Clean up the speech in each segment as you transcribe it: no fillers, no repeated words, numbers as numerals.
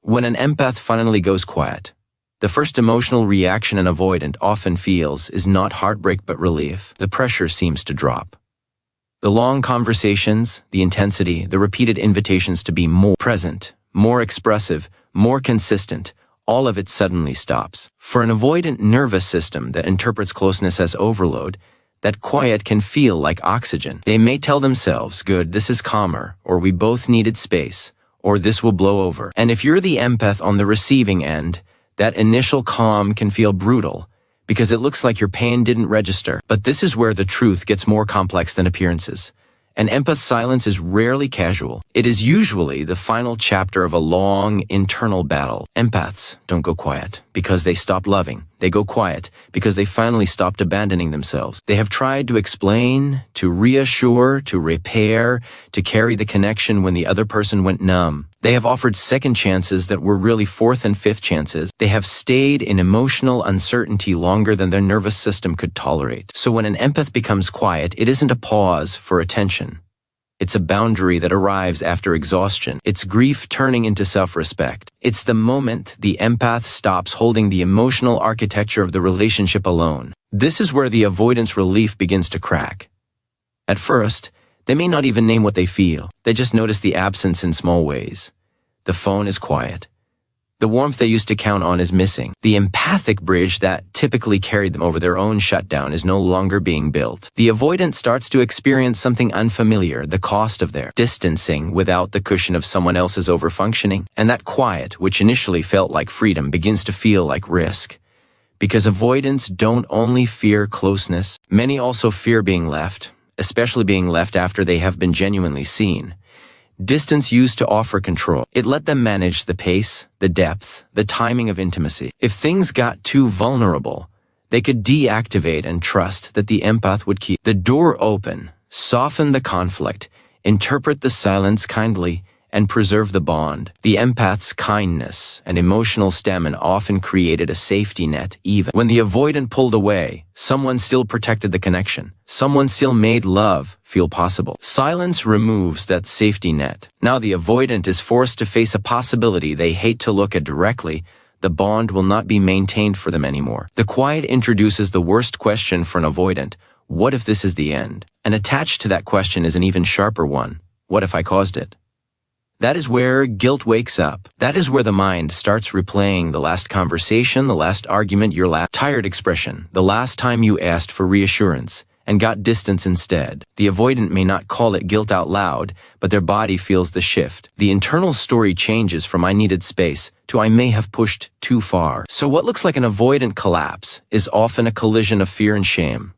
When an empath finally goes quiet, the first emotional reaction an avoidant often feels is not heartbreak but relief. The pressure seems to drop. The long conversations, the intensity, the repeated invitations to be more present, more expressive, more consistent, all of it suddenly stops. For an avoidant nervous system that interprets closeness as overload, that quiet can feel like oxygen. They may tell themselves, good, this is calmer, or we both needed space, or this will blow over. And if you're the empath on the receiving end, that initial calm can feel brutal, because it looks like your pain didn't register. But this is where the truth gets more complex than appearances. An empath's silence is rarely casual. It is usually the final chapter of a long internal battle. Empaths don't go quiet because they stop loving. They go quiet because they finally stopped abandoning themselves. They have tried to explain, to reassure, to repair, to carry the connection when the other person went numb. They have offered second chances that were really fourth and fifth chances. They have stayed in emotional uncertainty longer than their nervous system could tolerate. So when an empath becomes quiet, it isn't a pause for attention. It's a boundary that arrives after exhaustion. It's grief turning into self-respect. It's the moment the empath stops holding the emotional architecture of the relationship alone. This is where the avoidance relief begins to crack. At first, they may not even name what they feel. They just notice the absence in small ways. The phone is quiet. The warmth they used to count on is missing. The empathic bridge that typically carried them over their own shutdown is no longer being built. The avoidant starts to experience something unfamiliar, the cost of their distancing without the cushion of someone else's overfunctioning. And that quiet, which initially felt like freedom, begins to feel like risk. Because avoidants don't only fear closeness, many also fear being left, especially being left after they have been genuinely seen. Distance used to offer control. It let them manage the pace, the depth, the timing of intimacy. If things got too vulnerable, they could deactivate and trust that the empath would keep the door open, soften the conflict, interpret the silence kindly, and preserve the bond. The empath's kindness and emotional stamina often created a safety net. Even when the avoidant pulled away, someone still protected the connection. Someone still made love feel possible. Silence removes that safety net. Now the avoidant is forced to face a possibility they hate to look at directly. The bond will not be maintained for them anymore. The quiet introduces the worst question for an avoidant. What if this is the end? And attached to that question is an even sharper one. What if I caused it? That is where guilt wakes up. That is where the mind starts replaying the last conversation, the last argument, your last tired expression, the last time you asked for reassurance and got distance instead. The avoidant may not call it guilt out loud, but their body feels the shift. The internal story changes from I needed space to I may have pushed too far. So what looks like an avoidant collapse is often a collision of fear and shame.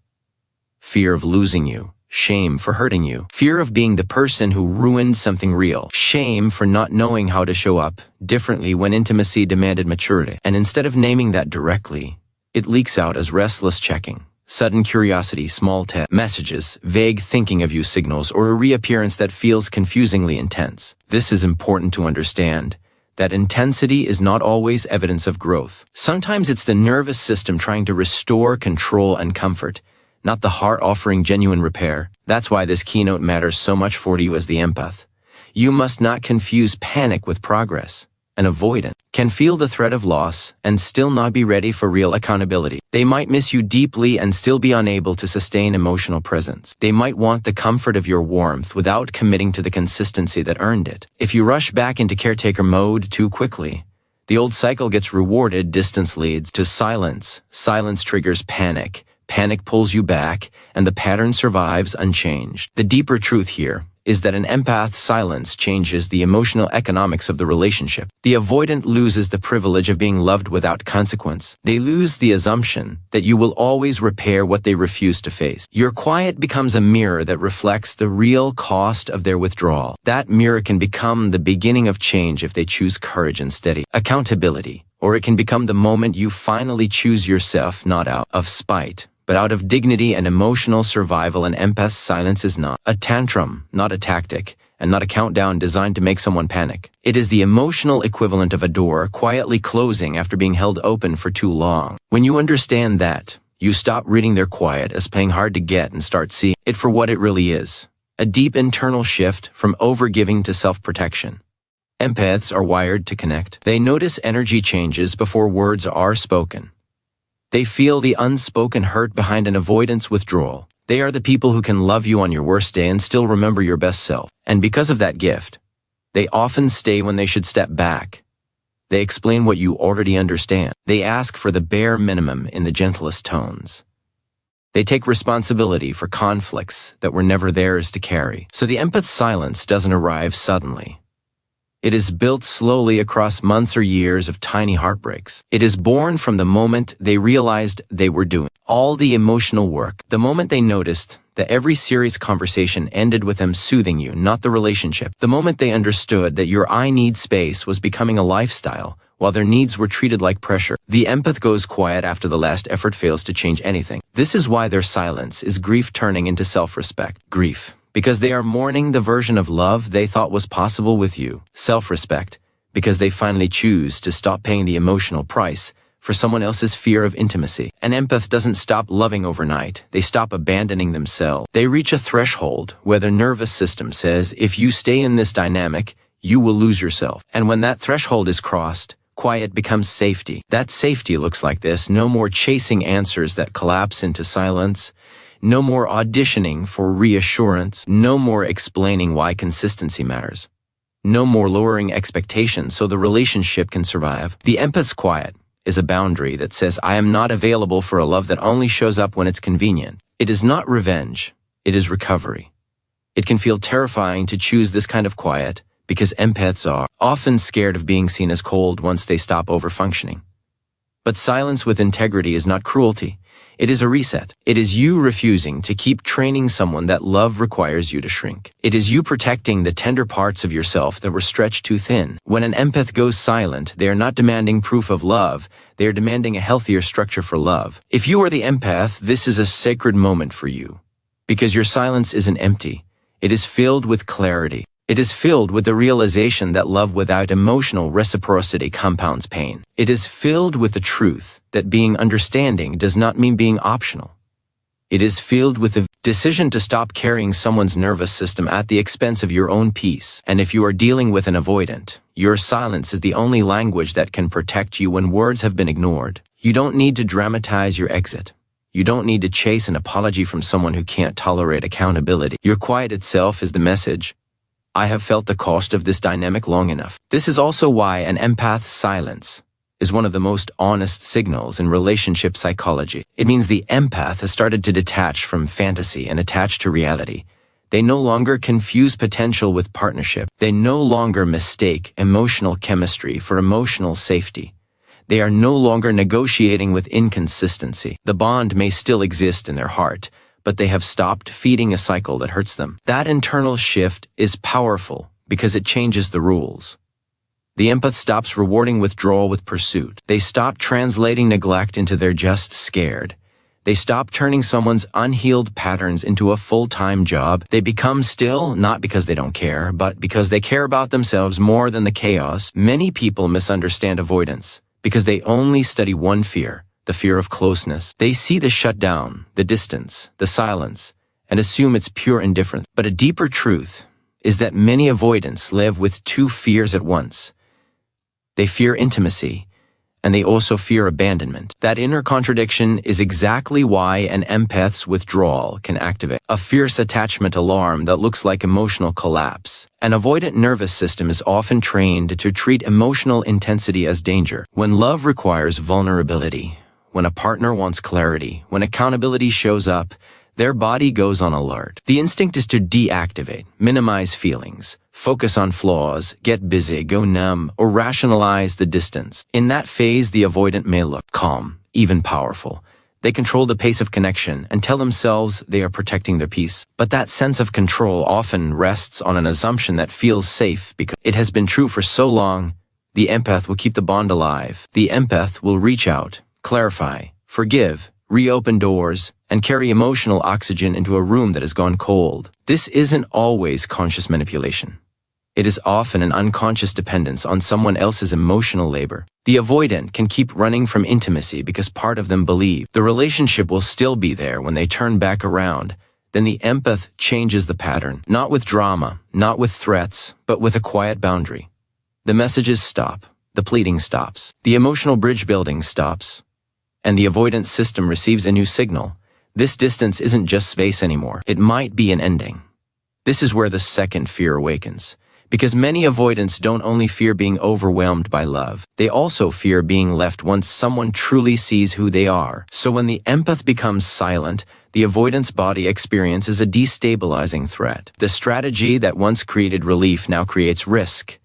Fear of losing you. Shame for hurting you. Fear of being the person who ruined something real. Shame for not knowing how to show up differently when intimacy demanded maturity. And instead of naming that directly, it leaks out as restless checking, sudden curiosity, small text messages, vague thinking of you signals, or a reappearance that feels confusingly intense. This is important to understand. That intensity is not always evidence of growth. Sometimes it's the nervous system trying to restore control and comfort, not the heart offering genuine repair. That's why this keynote matters so much for you as the empath. You must not confuse panic with progress. An avoidant can feel the threat of loss and still not be ready for real accountability. They might miss you deeply and still be unable to sustain emotional presence. They might want the comfort of your warmth without committing to the consistency that earned it. If you rush back into caretaker mode too quickly, the old cycle gets rewarded. Distance leads to silence. Silence triggers panic. Panic pulls you back, and the pattern survives unchanged. The deeper truth here is that an empath's silence changes the emotional economics of the relationship. The avoidant loses the privilege of being loved without consequence. They lose the assumption that you will always repair what they refuse to face. Your quiet becomes a mirror that reflects the real cost of their withdrawal. That mirror can become the beginning of change if they choose courage and steady accountability, or it can become the moment you finally choose yourself, not out of spite, but out of dignity and emotional survival. An empath's silence is not a tantrum, not a tactic, and not a countdown designed to make someone panic. It is the emotional equivalent of a door quietly closing after being held open for too long. When you understand that, you stop reading their quiet as paying hard to get and start seeing it for what it really is. A deep internal shift from overgiving to self-protection. Empaths are wired to connect. They notice energy changes before words are spoken. They feel the unspoken hurt behind an avoidance withdrawal. They are the people who can love you on your worst day and still remember your best self. And because of that gift, they often stay when they should step back. They explain what you already understand. They ask for the bare minimum in the gentlest tones. They take responsibility for conflicts that were never theirs to carry. So the empath's silence doesn't arrive suddenly. It is built slowly across months or years of tiny heartbreaks. It is born from the moment they realized they were doing all the emotional work, the moment they noticed that every serious conversation ended with them soothing you, not the relationship, the moment they understood that your I need space was becoming a lifestyle, while their needs were treated like pressure. The empath goes quiet after the last effort fails to change anything. This is why their silence is grief turning into self-respect. Grief, because they are mourning the version of love they thought was possible with you. Self-respect, because they finally choose to stop paying the emotional price for someone else's fear of intimacy. An empath doesn't stop loving overnight. They stop abandoning themselves. They reach a threshold where their nervous system says, if you stay in this dynamic, you will lose yourself. And when that threshold is crossed, quiet becomes safety. That safety looks like this: no more chasing answers that collapse into silence. No more auditioning for reassurance. No more explaining why consistency matters. No more lowering expectations so the relationship can survive. The empath's quiet is a boundary that says, I am not available for a love that only shows up when it's convenient. It is not revenge. It is recovery. It can feel terrifying to choose this kind of quiet because empaths are often scared of being seen as cold once they stop overfunctioning. But silence with integrity is not cruelty. It is a reset. It is you refusing to keep training someone that love requires you to shrink. It is you protecting the tender parts of yourself that were stretched too thin. When an empath goes silent, they are not demanding proof of love. They are demanding a healthier structure for love. If you are the empath, this is a sacred moment for you. Because your silence isn't empty. It is filled with clarity. It is filled with the realization that love without emotional reciprocity compounds pain. It is filled with the truth that being understanding does not mean being optional. It is filled with the decision to stop carrying someone's nervous system at the expense of your own peace. And if you are dealing with an avoidant, your silence is the only language that can protect you when words have been ignored. You don't need to dramatize your exit. You don't need to chase an apology from someone who can't tolerate accountability. Your quiet itself is the message. I have felt the cost of this dynamic long enough. This is also why an empath's silence is one of the most honest signals in relationship psychology. It means the empath has started to detach from fantasy and attach to reality. They no longer confuse potential with partnership. They no longer mistake emotional chemistry for emotional safety. They are no longer negotiating with inconsistency. The bond may still exist in their heart, but they have stopped feeding a cycle that hurts them. That internal shift is powerful because it changes the rules. The empath stops rewarding withdrawal with pursuit. They stop translating neglect into they're just scared. They stop turning someone's unhealed patterns into a full-time job. They become still, not because they don't care, but because they care about themselves more than the chaos. Many people misunderstand avoidance because they only study one fear, the fear of closeness. They see the shutdown, the distance, the silence, and assume it's pure indifference. But a deeper truth is that many avoidants live with two fears at once. They fear intimacy, and they also fear abandonment. That inner contradiction is exactly why an empath's withdrawal can activate a fierce attachment alarm that looks like emotional collapse. An avoidant nervous system is often trained to treat emotional intensity as danger. When love requires vulnerability, when a partner wants clarity, when accountability shows up, their body goes on alert. The instinct is to deactivate, minimize feelings, focus on flaws, get busy, go numb, or rationalize the distance. In that phase, the avoidant may look calm, even powerful. They control the pace of connection and tell themselves they are protecting their peace. But that sense of control often rests on an assumption that feels safe because it has been true for so long. The empath will keep the bond alive. The empath will reach out, clarify, forgive, reopen doors, and carry emotional oxygen into a room that has gone cold. This isn't always conscious manipulation. It is often an unconscious dependence on someone else's emotional labor. The avoidant can keep running from intimacy because part of them believe the relationship will still be there when they turn back around. Then the empath changes the pattern, not with drama, not with threats, but with a quiet boundary. The messages stop, the pleading stops, the emotional bridge building stops, and the avoidance system receives a new signal. This distance isn't just space anymore. It might be an ending. This is where the second fear awakens. Because many avoidants don't only fear being overwhelmed by love, they also fear being left once someone truly sees who they are. So when the empath becomes silent, the avoidance body experiences a destabilizing threat. The strategy that once created relief now creates risk.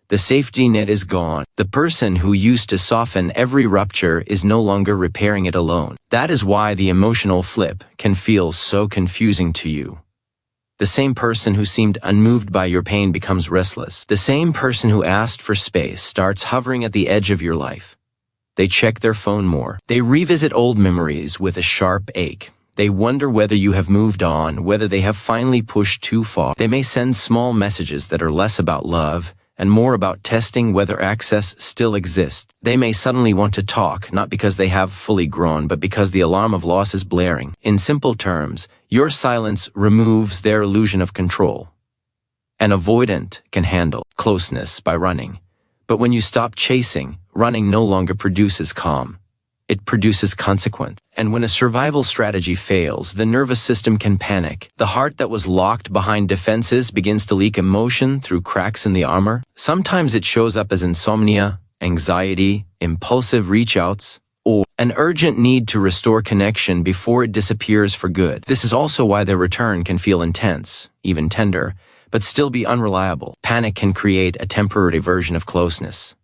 The safety net is gone. The person who used to soften every rupture is no longer repairing it alone. That is why the emotional flip can feel so confusing to you. The same person who seemed unmoved by your pain becomes restless. The same person who asked for space starts hovering at the edge of your life. They check their phone more. They revisit old memories with a sharp ache. They wonder whether you have moved on, whether they have finally pushed too far. They may send small messages that are less about love and more about testing whether access still exists. They may suddenly want to talk, not because they have fully grown, but because the alarm of loss is blaring. In simple terms, your silence removes their illusion of control. An avoidant can handle closeness by running, but when you stop chasing, running no longer produces calm. It produces consequence. And when a survival strategy fails, the nervous system can panic. The heart that was locked behind defenses begins to leak emotion through cracks in the armor. Sometimes it shows up as insomnia, anxiety, impulsive reach-outs, or an urgent need to restore connection before it disappears for good. This is also why their return can feel intense, even tender, but still be unreliable. Panic can create a temporary version of closeness.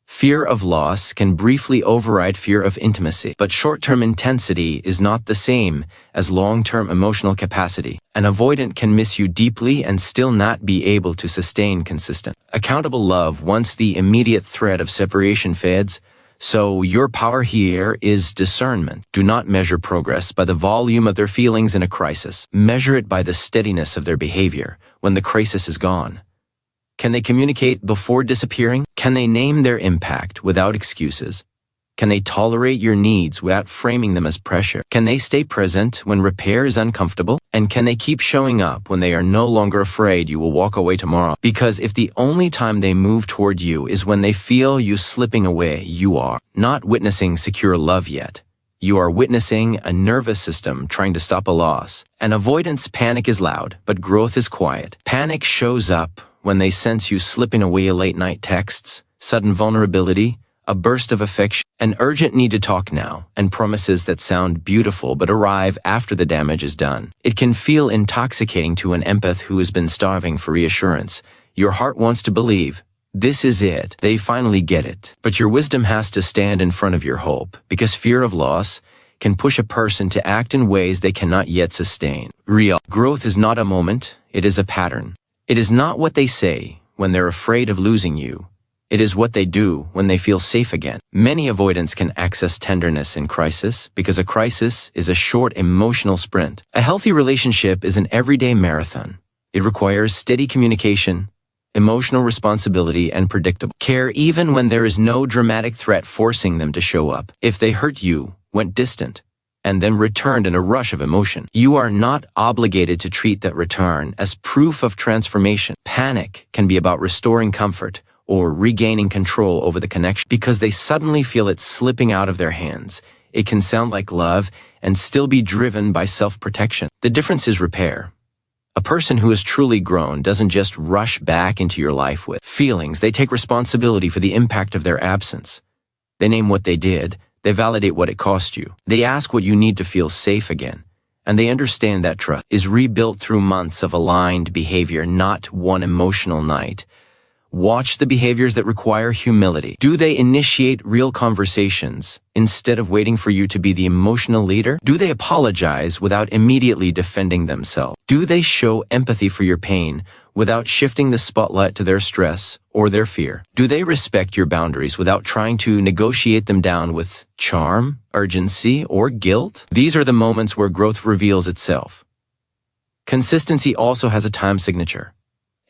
Fear of loss can briefly override fear of intimacy, but short-term intensity is not the same as long-term emotional capacity. An avoidant can miss you deeply and still not be able to sustain consistent, accountable love once the immediate threat of separation fades. So your power here is discernment. Do not measure progress by the volume of their feelings in a crisis. Measure it by the steadiness of their behavior when the crisis is gone. Can they communicate before disappearing? Can they name their impact without excuses? Can they tolerate your needs without framing them as pressure? Can they stay present when repair is uncomfortable? And can they keep showing up when they are no longer afraid you will walk away tomorrow? Because if the only time they move toward you is when they feel you slipping away, you are not witnessing secure love yet. You are witnessing a nervous system trying to stop a loss. An avoidance panic is loud, but growth is quiet. Panic shows up when they sense you slipping away late-night texts, sudden vulnerability, a burst of affection, an urgent need to talk now, and promises that sound beautiful but arrive after the damage is done. It can feel intoxicating to an empath who has been starving for reassurance. Your heart wants to believe, this is it, they finally get it. But your wisdom has to stand in front of your hope, because fear of loss can push a person to act in ways they cannot yet sustain. Real growth is not a moment, it is a pattern. It is not what they say when they're afraid of losing you. It is what they do when they feel safe again. Many avoidants can access tenderness in crisis because a crisis is a short emotional sprint. A healthy relationship is an everyday marathon. It requires steady communication, emotional responsibility, and predictable care even when there is no dramatic threat forcing them to show up. If they hurt you, went distant, and then returned in a rush of emotion, you are not obligated to treat that return as proof of transformation. Panic can be about restoring comfort or regaining control over the connection because they suddenly feel it slipping out of their hands. It can sound like love and still be driven by self-protection. The difference is repair. A person who has truly grown doesn't just rush back into your life with feelings. They take responsibility for the impact of their absence. They name what they did. They validate what it cost you. They ask what you need to feel safe again. And they understand that trust is rebuilt through months of aligned behavior, not one emotional night. Watch the behaviors that require humility. Do they initiate real conversations instead of waiting for you to be the emotional leader? Do they apologize without immediately defending themselves? Do they show empathy for your pain without shifting the spotlight to their stress or their fear? Do they respect your boundaries without trying to negotiate them down with charm, urgency, or guilt? These are the moments where growth reveals itself. Consistency also has a time signature.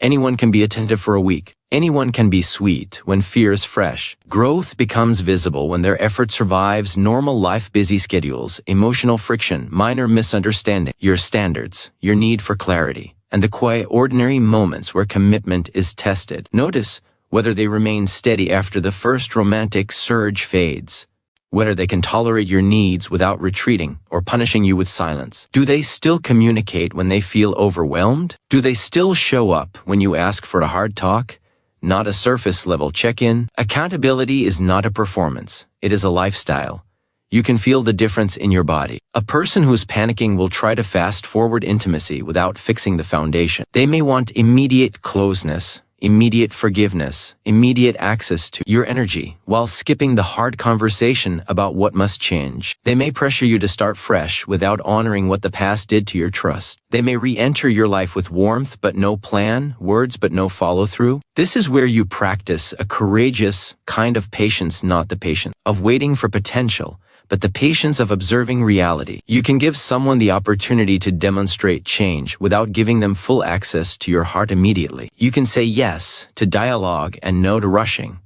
Anyone can be attentive for a week. Anyone can be sweet when fear is fresh. Growth becomes visible when their effort survives normal life busy schedules, emotional friction, minor misunderstanding, your standards, your need for clarity, and the quiet ordinary moments where commitment is tested. Notice whether they remain steady after the first romantic surge fades, whether they can tolerate your needs without retreating or punishing you with silence. Do they still communicate when they feel overwhelmed? Do they still show up when you ask for a hard talk? Not a surface-level check-in. Accountability is not a performance. It is a lifestyle. You can feel the difference in your body. A person who's panicking will try to fast-forward intimacy without fixing the foundation. They may want immediate closeness, immediate forgiveness, immediate access to your energy, while skipping the hard conversation about what must change. They may pressure you to start fresh without honoring what the past did to your trust. They may re-enter your life with warmth but no plan, words but no follow-through. This is where you practice a courageous kind of patience, not the patience of waiting for potential, but the patience of observing reality. You can give someone the opportunity to demonstrate change without giving them full access to your heart immediately. You can say yes to dialogue and no to rushing.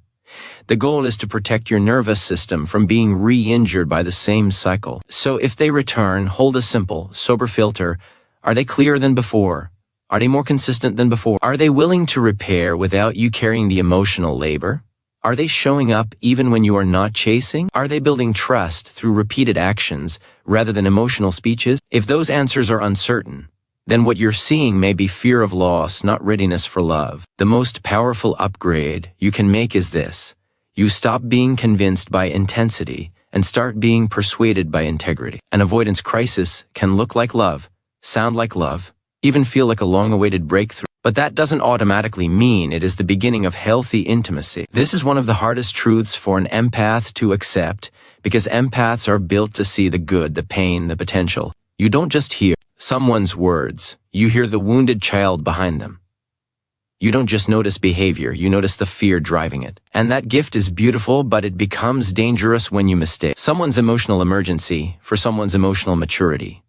The goal is to protect your nervous system from being re-injured by the same cycle. So if they return, hold a simple, sober filter. Are they clearer than before? Are they more consistent than before? Are they willing to repair without you carrying the emotional labor? Are they showing up even when you are not chasing? Are they building trust through repeated actions rather than emotional speeches? If those answers are uncertain, then what you're seeing may be fear of loss, not readiness for love. The most powerful upgrade you can make is this. You stop being convinced by intensity and start being persuaded by integrity. An avoidance crisis can look like love, sound like love, even feel like a long-awaited breakthrough. But that doesn't automatically mean it is the beginning of healthy intimacy. This is one of the hardest truths for an empath to accept, because empaths are built to see the good, the pain, the potential. You don't just hear someone's words, you hear the wounded child behind them. You don't just notice behavior, you notice the fear driving it. And that gift is beautiful, but it becomes dangerous when you mistake someone's emotional emergency for someone's emotional maturity.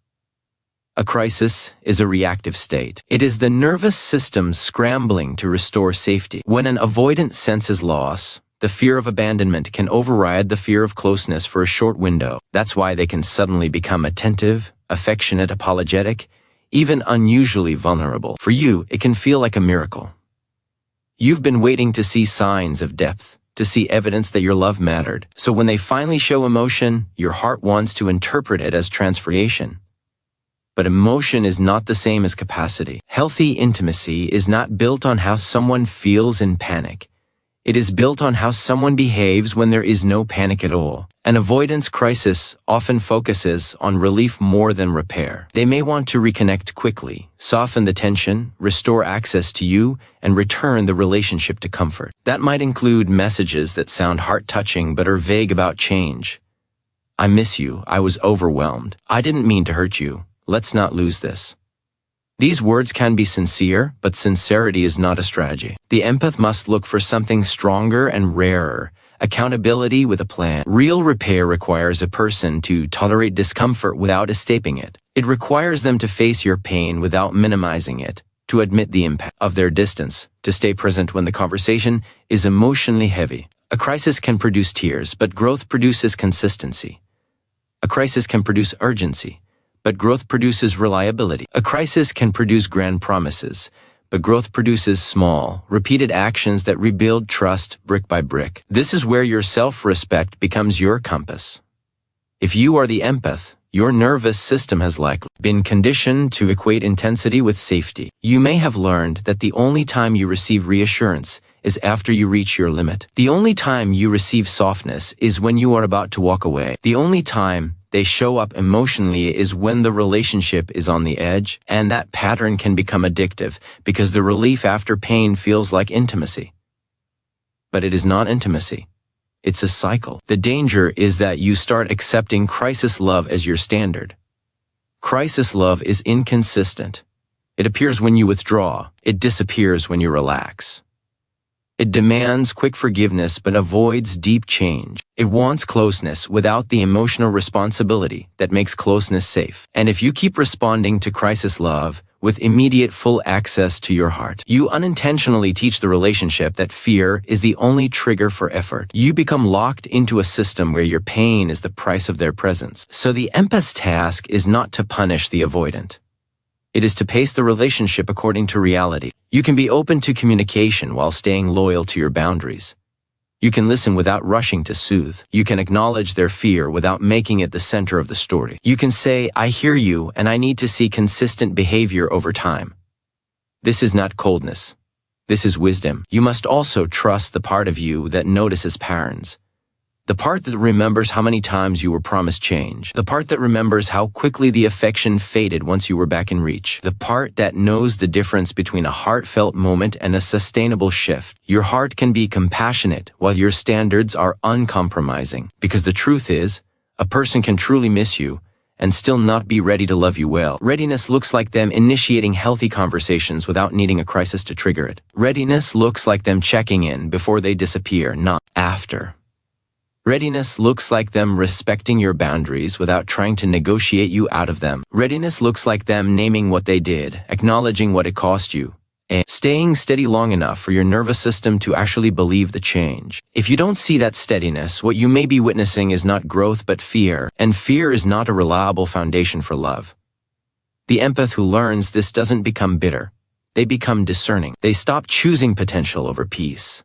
A crisis is a reactive state. It is the nervous system scrambling to restore safety. When an avoidant senses loss, the fear of abandonment can override the fear of closeness for a short window. That's why they can suddenly become attentive, affectionate, apologetic, even unusually vulnerable. For you, it can feel like a miracle. You've been waiting to see signs of depth, to see evidence that your love mattered. So when they finally show emotion, your heart wants to interpret it as transformation. But emotion is not the same as capacity. Healthy intimacy is not built on how someone feels in panic. It is built on how someone behaves when there is no panic at all. An avoidance crisis often focuses on relief more than repair. They may want to reconnect quickly, soften the tension, restore access to you, and return the relationship to comfort. That might include messages that sound heart-touching but are vague about change. I miss you. I was overwhelmed. I didn't mean to hurt you. Let's not lose this. These words can be sincere, but sincerity is not a strategy. The empath must look for something stronger and rarer, accountability with a plan. Real repair requires a person to tolerate discomfort without escaping it. It requires them to face your pain without minimizing it, to admit the impact of their distance, to stay present when the conversation is emotionally heavy. A crisis can produce tears, but growth produces consistency. A crisis can produce urgency, but growth produces reliability. A crisis can produce grand promises, but growth produces small, repeated actions that rebuild trust brick by brick. This is where your self-respect becomes your compass. If you are the empath, your nervous system has likely been conditioned to equate intensity with safety. You may have learned that the only time you receive reassurance is after you reach your limit. The only time you receive softness is when you are about to walk away. The only time they show up emotionally is when the relationship is on the edge, and that pattern can become addictive because the relief after pain feels like intimacy. But it is not intimacy. It's a cycle. The danger is that you start accepting crisis love as your standard. Crisis love is inconsistent. It appears when you withdraw. It disappears when you relax. It demands quick forgiveness but avoids deep change. It wants closeness without the emotional responsibility that makes closeness safe. And if you keep responding to crisis love with immediate full access to your heart, you unintentionally teach the relationship that fear is the only trigger for effort. You become locked into a system where your pain is the price of their presence. So the empath's task is not to punish the avoidant. It is to pace the relationship according to reality. You can be open to communication while staying loyal to your boundaries. You can listen without rushing to soothe. You can acknowledge their fear without making it the center of the story. You can say, "I hear you and I need to see consistent behavior over time." This is not coldness. This is wisdom. You must also trust the part of you that notices patterns. The part that remembers how many times you were promised change. The part that remembers how quickly the affection faded once you were back in reach. The part that knows the difference between a heartfelt moment and a sustainable shift. Your heart can be compassionate while your standards are uncompromising. Because the truth is, a person can truly miss you and still not be ready to love you well. Readiness looks like them initiating healthy conversations without needing a crisis to trigger it. Readiness looks like them checking in before they disappear, not after. Readiness looks like them respecting your boundaries without trying to negotiate you out of them. Readiness looks like them naming what they did, acknowledging what it cost you, and staying steady long enough for your nervous system to actually believe the change. If you don't see that steadiness, what you may be witnessing is not growth but fear, and fear is not a reliable foundation for love. The empath who learns this doesn't become bitter. They become discerning. They stop choosing potential over peace.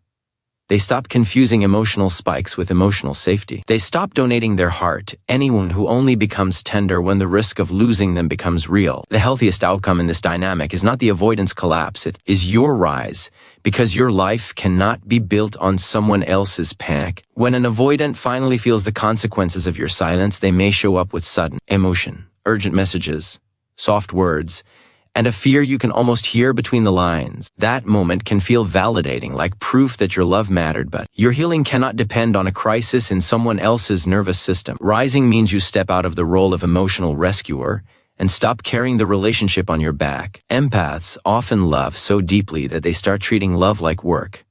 They stop confusing emotional spikes with emotional safety. They stop donating their heart to anyone who only becomes tender when the risk of losing them becomes real. The healthiest outcome in this dynamic is not the avoidance collapse, it is your rise, because your life cannot be built on someone else's panic. When an avoidant finally feels the consequences of your silence, they may show up with sudden emotion, urgent messages, soft words, and a fear you can almost hear between the lines. That moment can feel validating, like proof that your love mattered, but your healing cannot depend on a crisis in someone else's nervous system. Rising means you step out of the role of emotional rescuer and stop carrying the relationship on your back. Empaths often love so deeply that they start treating love like work,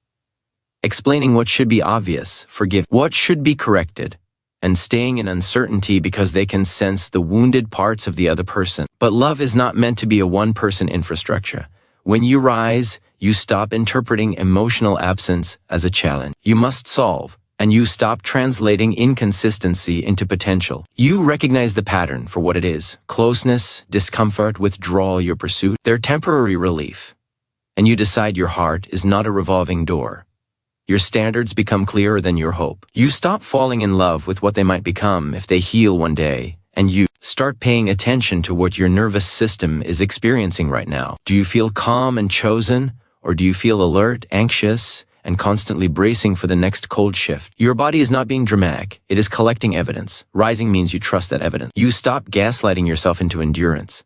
explaining what should be obvious, forgive what should be corrected, and staying in uncertainty because they can sense the wounded parts of the other person. But love is not meant to be a one-person infrastructure. When you rise, you stop interpreting emotional absence as a challenge you must solve, and you stop translating inconsistency into potential. You recognize the pattern for what it is: closeness, discomfort, withdrawal, your pursuit. They're temporary relief. And you decide your heart is not a revolving door. Your standards become clearer than your hope. You stop falling in love with what they might become if they heal one day, and you start paying attention to what your nervous system is experiencing right now. Do you feel calm and chosen, or do you feel alert, anxious, and constantly bracing for the next cold shift? Your body is not being dramatic. It is collecting evidence. Rising means you trust that evidence. You stop gaslighting yourself into endurance.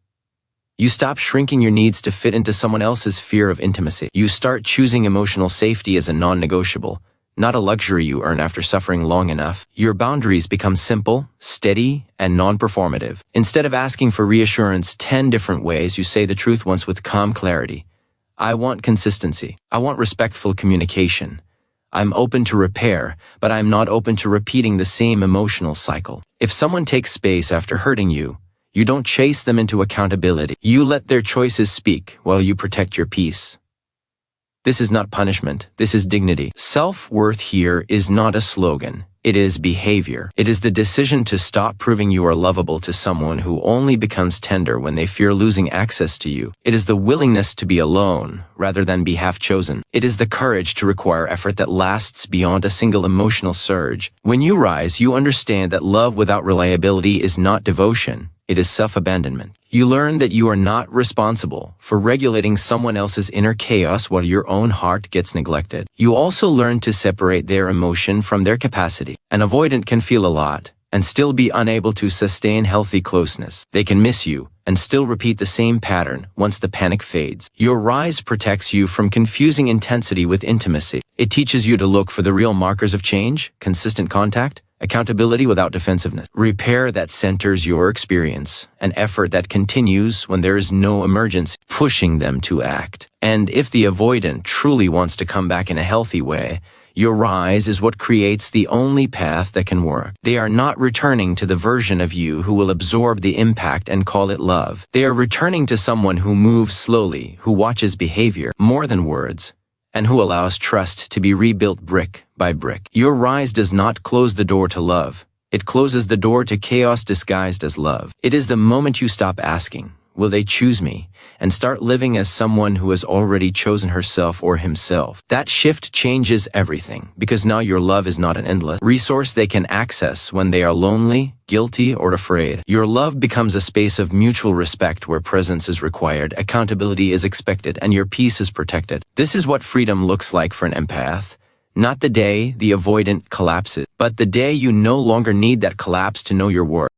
You stop shrinking your needs to fit into someone else's fear of intimacy. You start choosing emotional safety as a non-negotiable, not a luxury you earn after suffering long enough. Your boundaries become simple, steady, and non-performative. Instead of asking for reassurance 10 different ways, you say the truth once with calm clarity. I want consistency. I want respectful communication. I'm open to repair, but I'm not open to repeating the same emotional cycle. If someone takes space after hurting you, you don't chase them into accountability. You let their choices speak while you protect your peace. This is not punishment. This is dignity. Self-worth here is not a slogan. It is behavior. It is the decision to stop proving you are lovable to someone who only becomes tender when they fear losing access to you. It is the willingness to be alone rather than be half-chosen. It is the courage to require effort that lasts beyond a single emotional surge. When you rise, you understand that love without reliability is not devotion. It is self-abandonment. You learn that you are not responsible for regulating someone else's inner chaos while your own heart gets neglected. You also learn to separate their emotion from their capacity. An avoidant can feel a lot and still be unable to sustain healthy closeness. They can miss you and still repeat the same pattern once the panic fades. Your rise protects you from confusing intensity with intimacy. It teaches you to look for the real markers of change, consistent contact, accountability without defensiveness, repair that centers your experience, an effort that continues when there is no emergency, pushing them to act. And if the avoidant truly wants to come back in a healthy way, your rise is what creates the only path that can work. They are not returning to the version of you who will absorb the impact and call it love. They are returning to someone who moves slowly, who watches behavior more than words, and who allows trust to be rebuilt brick by brick. Your rise does not close the door to love. It closes the door to chaos disguised as love. It is the moment you stop asking, will they choose me, and start living as someone who has already chosen herself or himself. That shift changes everything, because now your love is not an endless resource they can access when they are lonely, guilty, or afraid. Your love becomes a space of mutual respect where presence is required, accountability is expected, and your peace is protected. This is what freedom looks like for an empath. Not the day the avoidant collapses, but the day you no longer need that collapse to know your worth.